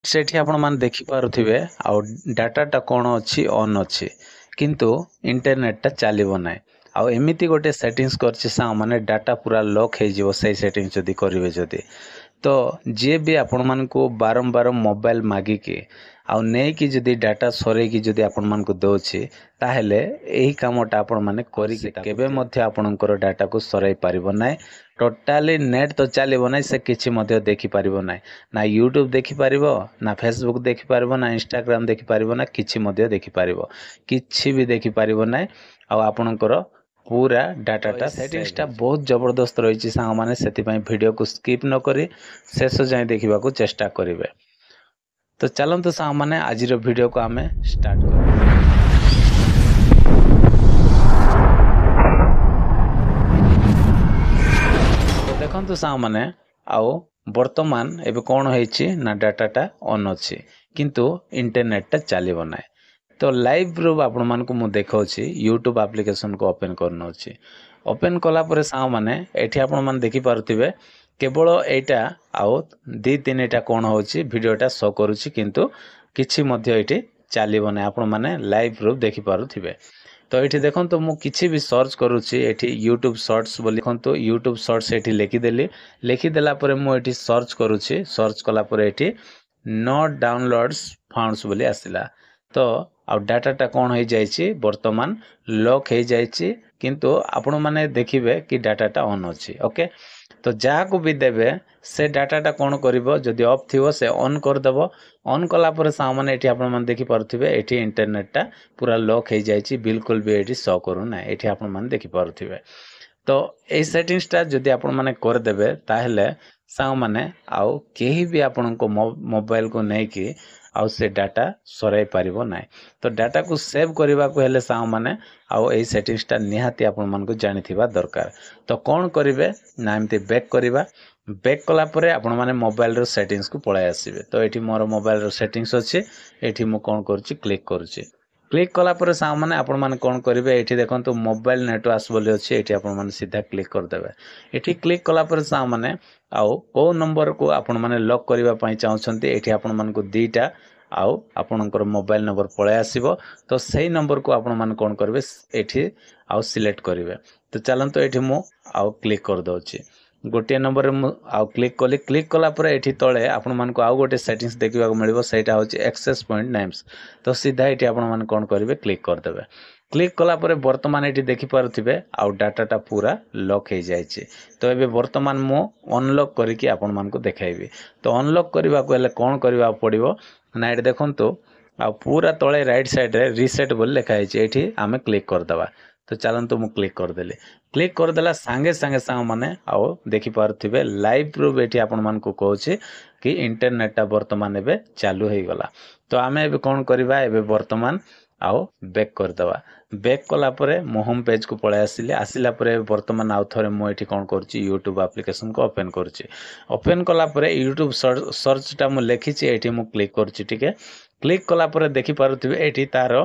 सेठी आपण मान देखि पारुथिबे आ डाटाटा कौन अच्छी ऑन अच्छी किंतु इंटरनेट टा चलिबो नै आ एमिति गोटे सेटिंग्स करछि सा माने डाटा पूरा लॉक हे जिवो सही सेटिंग जदी करिवे जदी तो जे भी आपण मान को बारंबार मोबाइल मागी के आउ नै कि जदी डाटा सरे कि जदी आपण मान को दोछि ताहेले एही कामटा आपण माने करि के केबे मध्ये आपणकर डाटा को सराई परिबो नै टोटाली नेट तो चलिबो नै से किछि मध्ये देखि परिबो नै ना यूट्यूब देखि परिबो ना फेसबुक देखि परिबो ना इंस्टाग्राम देखि परिबो ना किछि मध्ये देखि परिबो किछि भी देखि परिबो नै आ आपणकर पूरा डाटाटा सेटिंग्सटा बहुत जबरदस्त रही सांग मैंने से वीडियो को स्किप न करी शेष जाए देखा चेष्टा करेंगे। तो चलते सांग मैंने आज वीडियो को आम स्टार्ट कर तो देखो सांग मैंने आओ वर्तमान एबे कौन होइछि ना डाटाटा ऑन अच्छी किंतु इंटरनेटटा चलिबो ना तो लाइव प्रूफ आपण मान को मु देखाउछि यूट्यूब एप्लिकेशन को ओपन करनो अछि ओपन कला परे सा माने एठी आपण मान देखि पारुथिबे केवल एटा आउ दी तीनटा कोन होछि वीडियोटा शो करूछि किंतु किछि मध्ये एठी चलिबो नै आपण माने लाइव प्रूफ देखि पारुथिबे। तो एठी देखंतु मु किछि भी सर्च करूछि एठी यूट्यूब शॉर्ट्स बोली देखंतु यूट्यूब शॉर्ट्स एठी लिखि देला परे मु एठी सर्च करूछि सर्च कला परे एठी नॉट डाउनलोड्स फाउंड्स बोली आसिला तो आ डाटाटा कौन हो जाइए वर्तमान लॉक हो जाइए किंतु आपण माने देखिबे कि डाटाटा ऑन अच्छी ओके तो जहाँ को भी देवे से डाटाटा कौन करिवो जदि ऑफ थिवो से ऑन कर देबो ऑन कला पर सामाने एठी आपण माने देखि पारुथिबे एठी इंटरनेटटा पूरा लॉक हो जाइए बिल्कुल भी एठी शो करू ना एठी आपण माने देखि पारुथिबे। तो ए सेटिंग्सटा जदि आपण माने कर देबे ताहेले सांग माने आउ केही भी आपण को मोबाइल को नै कि आउ से डाटा सराई पारिबो नै तो डाटा को सेव करबा को हेले सांग माने आउ ए सेटिंग्सटा निहाती आपण मान को जानिथिबा दरकार। तो कोन करिवे ना एमते बैक करबा बैक कला परे आपण माने मोबाइल रो सेटिंग्स को पळाय आसीबे तो एठी मोर मोबाइल रो सेटिंग्स अछि एठी मु कोन करछि क्लिक करछि क्लिक कला पर सांग माने आपण माने कोन करिवे एठी देखंतु मोबाइल नेटवर्क बोली अछि एठी आपण माने सीधा क्लिक कर देबे एठी क्लिक कला पर सांग माने आउ को नंबर को आपण माने लॉक करबा पई चाहउछन्ती एठी आपण मान को दीटा आउ आपणकर मोबाइल नंबर पळे आसीबो तो सही नंबर को आपण मान कोन करबे एठी आउ सिलेक्ट करिवे। तो चलंतो एठी मु आउ क्लिक कर दोछि गोटे नंबर रे मु आउ क्लिक कला पर एठी तळे आपण मान को आउ गोटे सेटिंग्स देखिबा को मिलिबो सेटा होछि एक्सेस पॉइंट नेम्स तो सीधा एठी आपण मान कोन करिवे क्लिक कर देबे क्लिक कला पर वर्तमान एठी देखि पारुथिबे आउ डाटाटा पूरा लॉक हो जाइए तो एबे वर्तमान मु अनलॉक करिकि आपण मान को देखाइबे। तो अनलॉक करबा को हेले कोन करबा पड़िबो ना एठी देखंतु आ पूरा तळे राइट साइड रे रीसेट बोल लिखा है एठी आमे क्लिक कर दबा तो चलंतु मु क्लिक कर देले क्लिक कर देला संगे संगे सांग माने आउ देखि पारुथिबे लाइव प्रूफ एठी आपण मान को कहूछि कि इंटरनेटटा वर्तमान एबे चालू हे गला। तो आमे एबे कोन करबा एबे वर्तमान आउ बैक कर दबा बैक कला परे मो होम पेज को पळे आसिला परे वर्तमान आउ थरे मो एठी कोन करछि यूट्यूब एप्लिकेशन को ओपन करछि ओपन कला परे यूट्यूब सर्चटा मु लेखिछि एठी मु क्लिक करछि ठीक है क्लिक कला परे देखि पारुथिबे एठी तारो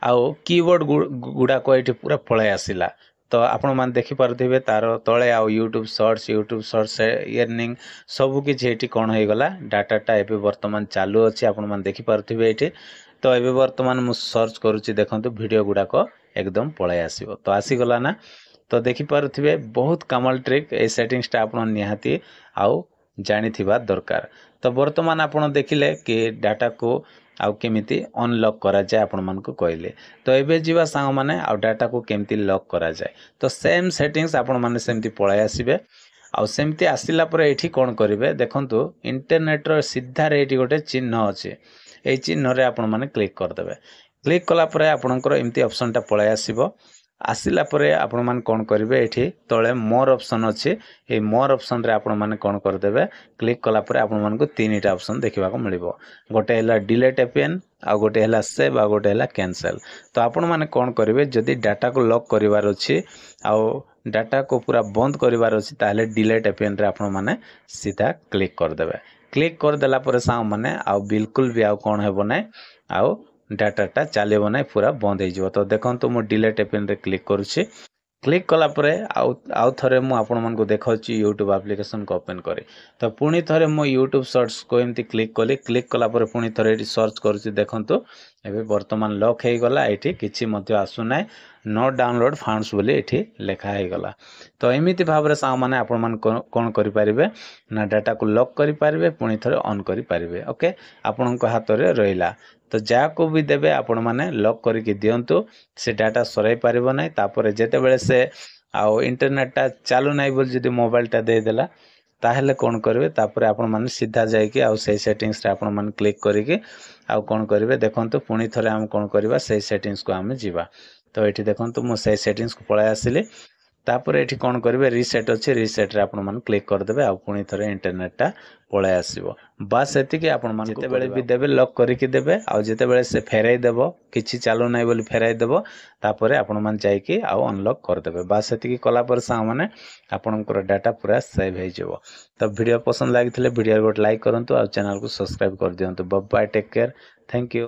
आउ कीवर्ड गुडा को एठी पूरा पळे आसिला तो आपण मान देखि पारुथिबे तारो तळे आउ यूट्यूब सर्च अर्निंग सब किछि एठी कोन हे गला डाटाटा एबे वर्तमान चालू अछि आपण मान देखि पारुथिबे एठी तो एबे वर्तमान मु सर्च करूछि देखंतु वीडियो गुडा को एकदम पळे आसीबो तो आसी गला ना तो देखि पारुथिबे बहुत कमाल ट्रिक ए सेटिंग्सटा आपण निहाती आउ जानिथिबा दरकार। तो वर्तमान आपण देखिले कि डाटा को आउ केमिति अनलॉक करा जाय आपण मान को कहले तो एबे जीवा सांग माने आउ डाटा को केमिति लॉक करा जाय तो सेम सेटिंग्स आपण माने सेमति पळे आसीबे आउ सेमति आसिला परे एठी कोन करिवे देखंतु इंटरनेट रो सीधा रे एठी गोटे चिन्ह अछि ए चिन्ह रे आपण माने क्लिक कर देबे क्लिक कला परे आपणकर एमती ऑप्शनटा पळे आसीबो आसिला परे आपण मान कोन करिवे एठी तळे मोर ऑप्शन अछि ए मोर ऑप्शन रे आपण माने कोन कर देबे क्लिक कला परे आपण मान को तीनटा ऑप्शन देखिबा को मिलिबो गोटे हला डिलीट एपीएन आ गोटे हला सेव आ गोटे हला कैंसिल। तो आपण माने कोन करिवे जदी डाटा को लॉक करिवार अछि आ डाटा को पूरा बंद करिवार अछि ताले डिलीट एपीएन रे आपण माने सीधा क्लिक कर देबे क्लिक कर देला परे सा माने आ बिल्कुल भी आ कोन हेबो नै आ डाटाटा चलेबो नै पूरा बंद हो जिवो। तो देखंतु मो डिलीट एपीएन रे क्लिक करूछि क्लिक कला परे आउ थरे मु आपण मन को देखाउची यूट्यूब एप्लिकेशन को ओपन करे तो पुणी थरे मो यूट्यूब सर्च को एमती क्लिक कली क्लिक कला परे पुणी थरे एटी सर्च करूची देखंतु एबे वर्तमान लॉक हे गला एठी किछि मध्ये आसु नाय नॉट डाउनलोड फाउंड्स बोली एठी लेखा हे गला तो एमिति भाबरे सा माने आपण मन कोन करि परिबे ना डाटा को लॉक करि परिबे पुणी थरे ऑन करि परिबे ओके आपण को हाथ रे रहिला तो जा को भी देबे आपण माने लॉक करके दियंतु से डाटा सराई पारिबो नै तापरे जेते बेले से आउ इंटरनेट टा चालू नै बोल जदी मोबाइल टा दे देला ताहले कोन करबे तापरे आपण माने सीधा जाय कि आउ से सेटिंग्स रे आपण माने क्लिक करिके आउ कोन करबे देखंतु पुणी थरे हम कोन करबा से सेटिंग्स को हम जीवा तो एठी देखंतु मो से सेटिंग्स को पळाय आसिले तापर एठी कोन करबे रीसेट अछि रीसेट रे आपण मन क्लिक कर देबे आ पुणी थरे इंटरनेट टा पळाय आसीबो बस एति कि आपण मन जेते बेले भी देबे लॉक करिके देबे आ जेते बेले से फेराई देबो किछि चालू नै बोली फेराई देबो तापरे आपण मन जाय कि आ अनलॉक कर देबे बस एति कि कला पर सा माने आपनकर डाटा पूरा सेव हे जेबो तो वीडियो पसंद लागिथिले वीडियो को लाइक करंतु आ चैनल को सब्सक्राइब कर दियंतु bye bye take care thank you.